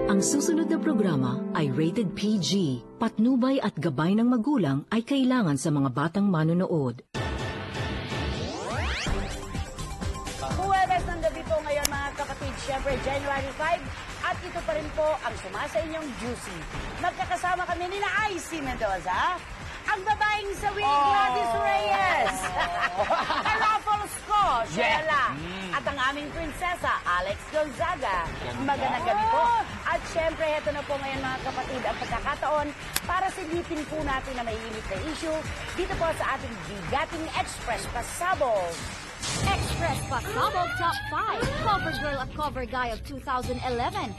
Ang susunod na programa ay rated PG. Patnubay at gabay ng magulang ay kailangan sa mga batang manonood. Huwebes ng gabi po ngayon mga kapatid, syempre January 5. At ito pa rin po ang sumasa inyong Juicy. Magkakasama kami nila Icy Mendoza, ang babaeng sa Winnie Gladys Reyes, Raffles ko, Shella, at ang aming prinsesa, Alex Gonzaga. Magandang gabi po. At syempre, heto na po ngayon mga kapatid ang pagkakataon para silipin po natin na may init na issue dito po sa ating Bigating Express Pasabog. Express Pasabog Top 5, Cover Girl at Cover Guy of 2011,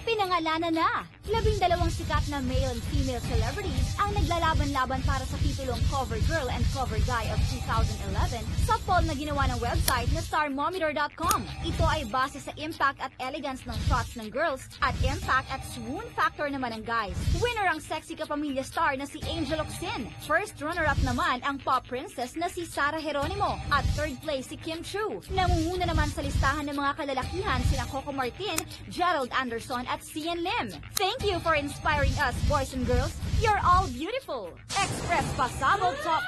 pinangalanan na. 12 sikat na male and female celebrities ang naglalaban-laban para sa titulong Cover Girl and Cover Guy of 2011 sa poll na ginawa ng website na starmometer.com. Ito ay base sa impact at elegance ng shots ng girls at impact at swoon factor naman ng guys. Winner ang sexy kapamilya star na si Angel Locsin. First runner-up naman ang pop princess na si Sarah Geronimo at third place si Kim Chu. Namumuna naman sa listahan ng mga kalalakihan sina Coco Martin, Gerald Anderson at Sian Lim. Thank you for inspiring us, boys and girls. You're all beautiful. Express Pasabog Top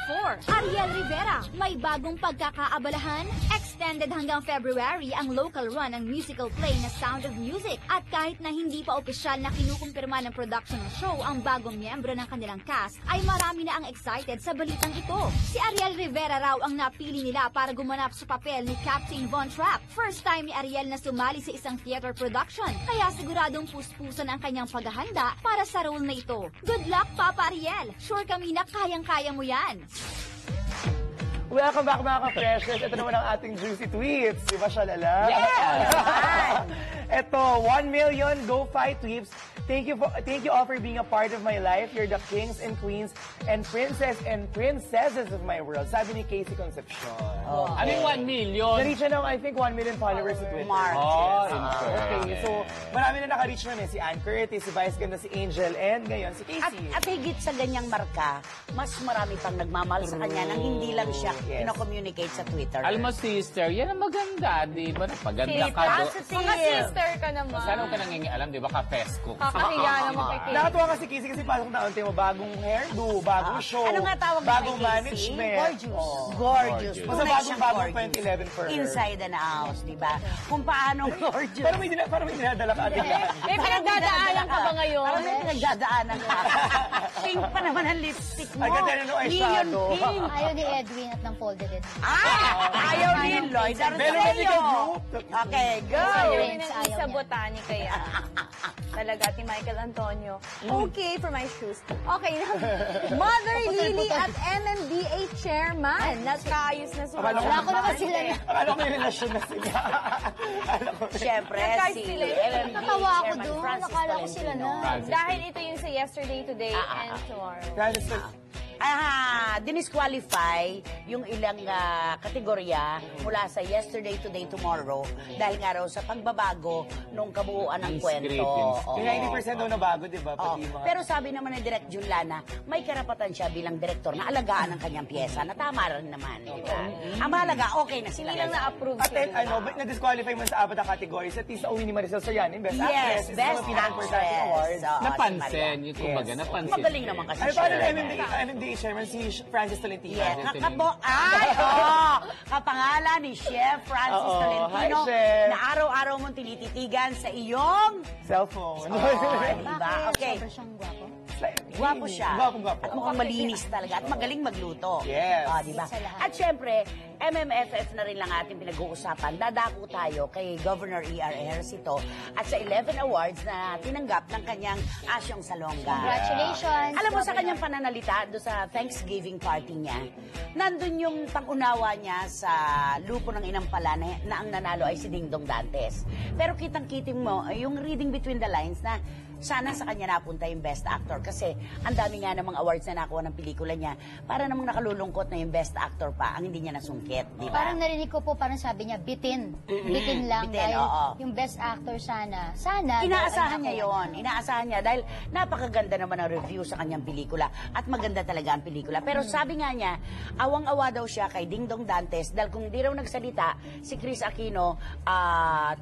4. Ariel Rivera, may bagong pagkakaabalahan. Extended hanggang February ang local run ng musical play na Sound of Music. At kahit na hindi pa opisyal na kinukumpirma ng production ng show ang bagong miyembro ng kanilang cast, ay marami na ang excited sa balitang ito. Si Ariel Rivera raw ang napili nila para gumanap sa papel ni Captain Von Trapp. First time ni Ariel na sumali sa isang theater production, kaya siguradong puspusan ang kanyang paghahanda para sa role na ito. Good luck, Papa Ariel! Sure kami na kayang-kaya mo yan! Welcome back mga ka-freshers. Ito naman ang ating juicy tweets. Di ba siya lala? Yes! Ito, 1 million Go Fight tweets. Thank you all for being a part of my life. You're the kings and queens and princesses of my world. Sabi ni Casey Concepcion. Ano yung 1 million? Na-reach na ng, I think, 1 million followers sa Twitter. Mark. Okay, so marami na naka-reach na si Ann Curtis, si Vice Ganda, si Angel, and ngayon si Casey. At higit sa ganyang marka, mas marami pang nagmamahal sa kanya nang hindi lang siya communicate sa Twitter. Alam mo, sister, yan ang maganda, di ba? Napaganda ka do. Mga sister ka naman. Sana ka nangingialam, di ba? Ka-fesco. Kakahiya naman kay Casey. Nakatuwa kasi Casey kasi pasok na unti mo, bagong hairdo, bagong show, Ano nga tawag bagong kay Casey? management. Gorgeous. Gorgeous. Basta Tunay bagong siyang bagong gorgeous. 2011 for her. Inside and out, di ba? Kung paano gorgeous. Parang may dinadala ka agad. May pinagdadaanan ka ba ngayon? Parang may pinagdadaanan ka. Pink pa naman ang lipstick mo. Ay, ganda rin ng eyeshadow. Million pink. Ayaw ni Edwin at ng folded it. Ayaw ni Lloyd. Medical group. Okay, go. Ayaw Friends, rin ng ayaw isa niya. botanica yan. Talaga, ti Michael Antonio. Okay, for my shoes. Okay na. Mother Lily at MMDA chairman. Nagkaayos na sila. Akala ko naman sila na. Akala ko may relasyon na sila. Siyempre, Nagkaayos si sila. LMD Natawa ako chairman doon. Francis Nakala ko sila na. Tolentino. Dahil ito yung sa yesterday, today, and tomorrow. Dinisqualify yung ilang kategorya mula sa yesterday, today, tomorrow dahil nga raw sa pagbabago nung kabuuan ng kwento. Oo. Yung 90% daw na bago, di ba? Oo. Pati mga... Pero sabi naman ni Direk Jun Lana, may karapatan siya bilang direktor na alagaan ang kanyang pyesa na tama rin naman. Di ba? Ang mahalaga, okay na sila. Hindi lang na-approve At sila. na-disqualify mo sa apat na categories, at least only ni Marisol Soriano, Best Actress. Yes, Best Pinaka-importante awards. Oo, Napansin. Yung kumbaga, napansin. Magaling naman kasi Ano pa rin siya. MMDA chairman, si Francis Tolentino. Yes, kapangalan ni Chef Francis Oo, Tolentino hi, Chef. na araw-araw mong tinititigan sa iyong Cellphone. diba? Okay. Sobrang siyang gwapo. Gwapo siya. Gwapo. At mukhang malinis talaga. At magaling magluto. Yes. Diba? Sa lahat. At syempre, MMFF na rin lang ating pinag-uusapan. Dadako tayo kay Governor E.R. Ejercito at sa 11 awards na tinanggap ng kanyang Asyong Salonga. Congratulations. Alam mo sa kanyang pananalita do sa Thanksgiving party niya, nandun yung pang-unawa niya sa lupo ng inampala na ang nanalo ay si Dingdong Dantes. Pero kitang-kiting mo, yung reading between the lines na sana sa kanya napunta yung Best Actor kasi ang dami nga namang awards na nakuha ng pelikula niya para namang nakalulungkot na yung Best Actor pa ang hindi niya nasungkit, di ba? Parang narinig ko po, parang sabi niya, bitin. Bitin lang. Bitin, dahil oo. yung best actor sana. Inaasahan niya yon. Inaasahan niya dahil napakaganda naman ang review sa kanyang pelikula at maganda talaga ang pelikula. Pero sabi nga niya, awang-awa daw siya kay Dingdong Dantes dahil kung di raw nagsalita si Chris Aquino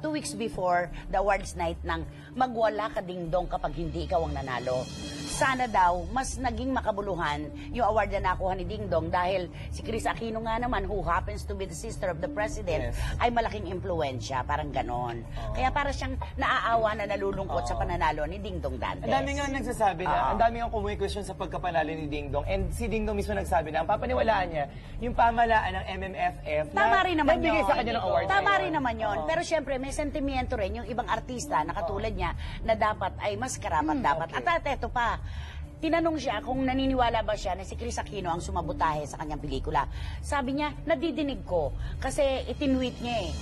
2 weeks before the awards night ng magwala ka Dingdong kapag hindi ikaw ang nanalo. Sana daw, mas naging makabuluhan yung award na nakuha ni Ding Dong dahil si Chris Aquino nga naman, who happens to be the sister of the president, ay malaking impluensya, parang ganon. Kaya para siyang naaawa na nalulungkot sa pananalo ni Ding Dong Dantes. Ang dami nga nagsasabi na, ang dami nga kumukwestiyon sa pagkapanalo ni Ding Dong. And si Ding Dong mismo nagsabi na, ang papaniwalaan niya, yung pamalaan ng MMFF Tama na rin naman nagbigay yun. sa kanya ng award. Tama rin naman yun. Pero syempre, may sentimiento rin yung ibang artista na katulad niya na dapat ay mas karapat dapat. okay. At eto pa, tinanong siya kung naniniwala ba siya na si Chris Aquino ang sumabotahe sa kanyang pelikula. Sabi niya, nadidinig ko. Kasi itinweet niya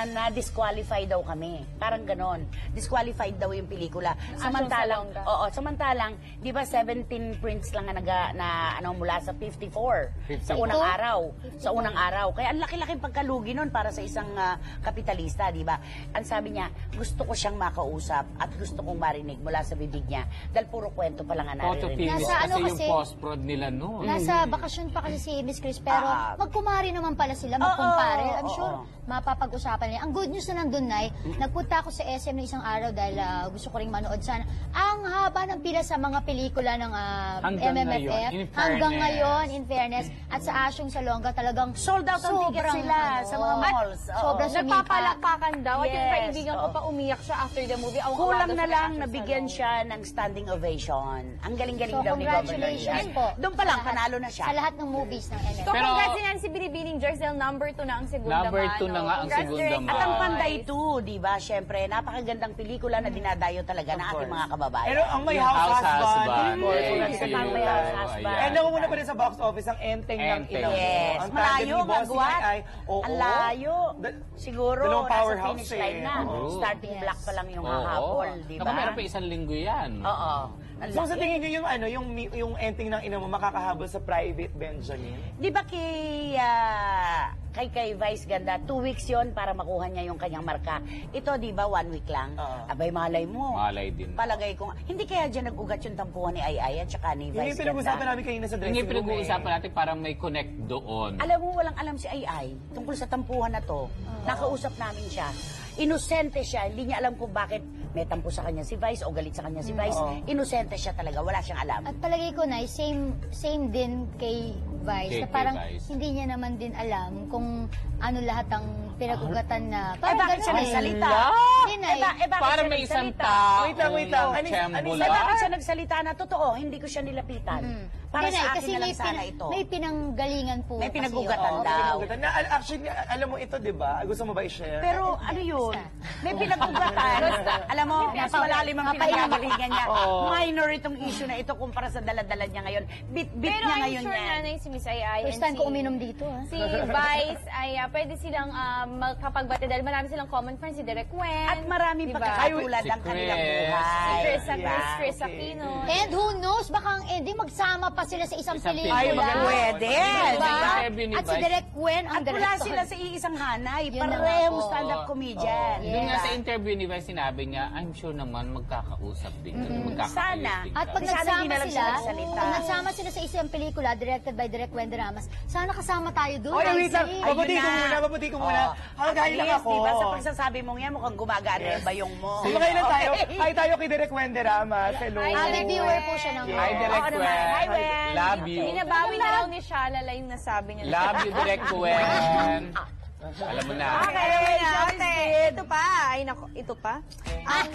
na-disqualify daw kami. Parang ganon. Disqualified daw yung pelikula. Samantalang, samantalang, di ba 17 prints lang na mula sa 54 sa unang araw. Sa unang araw. Kaya ang laki-laking pagkalugi nun para sa isang kapitalista, di ba? Ang sabi niya, gusto ko siyang makausap at gusto kong marinig mula sa bibig niya. Dahil puro kwento pa lang Photo finish Nasa kasi ano yung kasi, post-prod nila noon. Nasa bakasyon pa kasi si Miss Chris, pero magkumari naman pala sila, magkumpare. I'm sure mapapag-usapan nila. Ang good news na nandun, Nay, nagpunta ako sa SM ng isang araw dahil gusto ko ring manood sana. Ang haba ng pila sa mga pelikula ng Hanggang MMFF. ngayon, in Hanggang fairness. ngayon, in fairness. At sa Asyong Salonga, talagang Sold out ang ticket sila sa mga malls. Oo. Sobrang sumikat. Nagpapalakpakan daw. At yung Yes, kaibigan ko pa umiyak siya after the movie. Kulang na lang nabigyan siya ng standing ovation. Ang galing-galing So, daw ni Governor congratulations Yan. po. Doon pa lang, Sa lahat- panalo na siya. Sa lahat ng movies ng MMFF. So, Pero- congrats din yan si Binibining Jersey, number 2 na ang segunda Number man. 2 na nga ang Congrats, segunda Direk. man. At ang Panday 2, di ba? Siyempre, napakagandang pelikula na dinadayo talaga ng ating mga kababayan. Pero ang may Yung house House husband, Husband, of course, yes, wala yes, sa yes, pelikula. House Husband. And nakumuna pa rin sa box office ang Enteng ng Enteng. Ina. Yes, Ang malayo, tandem ni Bossing magwat. ay, oo. Ang layo. Da- Siguro, dalawang nasa powerhouse finish line na. Oo. Starting Yes. block pa lang yung Oo. hahapol, di ba? Naku, meron pa isang linggo yan. Oo. Ang So sa laki. tingin niyo yung Enteng ng Ina mo makakahabol sa Private Benjamin? Di ba kay Vice Ganda, 2 weeks yon para makuha niya yung kanyang marka. Ito, di ba, 1 week lang? Oo. Abay, malay mo. Malay din. Palagay ko, hindi kaya dyan nag-ugat yung tampuhan ni Ay at saka ni Yun Vice yung pinag-usapan Ganda. namin kanina sa dressing Hindi room pinag-uusapan natin parang may connect doon. Alam mo, walang alam si Ay tungkol sa tampuhan na to. Nakausap namin siya. Inosente siya, hindi niya alam kung bakit may tampo sa kanya si Vice o galit sa kanya si Vice. Inosente siya talaga, wala siyang alam. At palagay ko na, same din kay Vice, Kay na parang Vice. hindi niya naman din alam kung ano lahat ang pinag-ugatan na. Bakit ganun siya eh. nagsalita? Hindi na eh. Bakit Parang siya may isang nagsalita? tao. Wait lang. Chembula. Bakit siya nagsalita na totoo? Hindi ko siya nilapitan. Para Hindi na sa eh, akin kasi na lang sana ito. may pinanggalingan po. May kasi pinag-ugatan yun. daw. Actually, alam mo ito, di ba? Gusto mo ba i-share? Pero ano yun? May pinag-ugatan. Alam mo, mas malalim ang pinag-agalingan niya. Minor itong issue na ito kumpara sa daladala niya ngayon. Bit-bit Pero niya I'm ngayon sure yan. nanay si Miss Ay First time ko uminom dito, ha? Si Vice ay pwede silang magkapagbati dahil marami silang common friends, si Direk Wen. At maraming diba? pagkakatulad Si ang kanilang Chris. buhay. Chris, Diba? Chris Okay. Aquino. And who knows, baka ang ending magsama pa sila sa isang Isang pelikula. Ay, Pwede. Diba? Interview ni At si Vice. Direk Gwen ang At wala director. sila sa iisang hanay. Yun na Parehong nga po. stand-up comedian. Doon nga Diba? sa interview ni Vice, sinabi niya, I'm sure naman magkakausap din. Magkakaayos Sana. din At pag kami. Sana hindi nagsama na lang sila, sila nagsalita. pag nagsama sila sa isang pelikula directed by Direk Gwen Ramas, sana kasama tayo doon. Oy, wait lang. Ay, Babuti ko Ayun na. muna, babuti ko muna. Hanggang lang ako. Diba? Sa pagsasabi mong yan, mukhang gumagana yung bayong mo. Sumakailan tayo. Okay. Hi tayo kay Direk Wendy Ramas. Hello. Avid viewer po siya ng Hi, Direk Oo naman. Hi, Gwen. Wen. Love you. Binabawi na raw ni Shalala yung nasabi niya. Love you, Direk Gwen. Alam mo na. Ito pa. Ay, nako, ito pa. Ang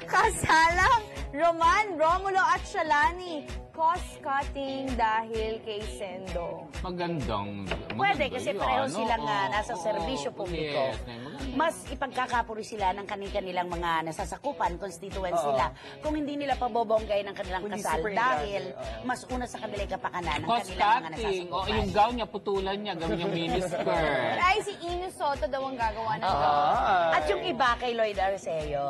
kasalang Roman, Romulo at Shalani. Cost-cutting dahil kay Sendo. Magandang. Pwede kasi yun, pareho ano? silang nasa Oo, serbisyo publiko. yes, maganda. Mas ipagkakapuri sila ng kanilang mga nasasakupan, constituents nila. Kung hindi nila pabobonggay ng kanilang Kundi kasal super dahil industry, mas una sa kanilang kapakanan ng Cost kanilang mga cutting. nasasakupan. O, yung gown niya, putulan niya. Gawin niya miniskirt. Ay, si Ino Soto daw ang gagawa ng At yung iba kay Lloyd Arceo.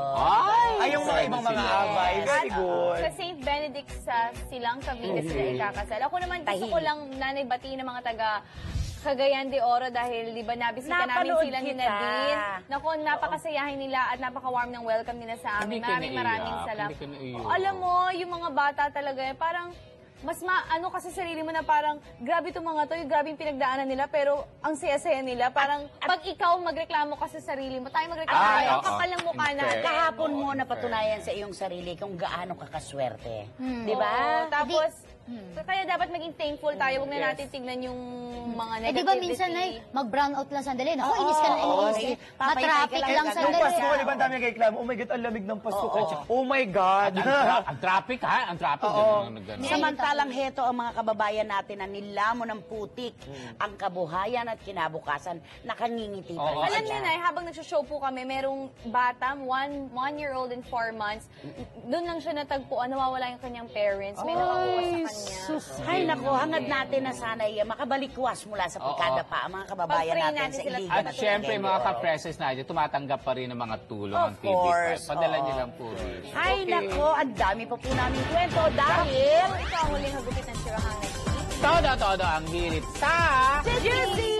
Ay, yung mga ibang mga abay. Very good. Sa St. Benedict sa Silang Cavite sila ikakasal. Ako naman gusto ko lang nanaybatiin ng mga taga Cagayan de Oro dahil di ba nabisita namin Napanood sila ni kita. Nadine. Naku, napakasayahin nila at napaka-warm ng welcome nila sa amin. Hindi ka Maraming naiyak, salamat. hindi ka naiyak. Alam mo, yung mga bata talaga, parang mas ano kasi sarili mo na parang, grabe itong mga to, yung grabe yung pinagdaanan nila, pero ang saya-saya nila. Parang, pag ikaw magreklamo ka sa sarili mo, tayo magreklamo tayo, ang kapal ng mukha natin. Kahapon mo napatunayan sa iyong sarili kung gaano ka kaswerte. Di Oo, ba? tapos, kaya dapat maging thankful tayo. Huwag na natin tignan yung mga Eh, negativity. di ba minsan ay mag-brown out lang sandali. Naku, inis ka na oo, inis. eh. Matraffic Papay lang ka lang, sandali. Yung Pasko, ah. di ba ang dami nagreklamo? Oh my God, ang lamig ng Pasko ko. Oh my God. Ang traffic, ha? Ang traffic. Ganun. Samantalang heto ang mga kababayan natin na nilamon ng putik, ang kabuhayan at kinabukasan, nakangingiti pa Oo. rin Alam sila. niyo na, habang nagsho-show po kami, merong bata, 1-year-old and 4 months. Doon lang siya natagpuan, nawawala yung kanyang parents. May nakakuha sa kanya. Ay nako, hangad natin na sana makabalikwas mula sa pagkada pa ang mga kababayan Pag-pray natin natin sa sila. iligan. At syempre, mga ka-presses natin, tumatanggap pa rin ng mga tulong Of ang TV5. course, Padala oo. niyo lang po rin. Ay nako, ang dami pa po namin kwento dahil... Ito ang huling hagupit ng Sirahang Nag-iit. Todo ang hirit sa... Juicy!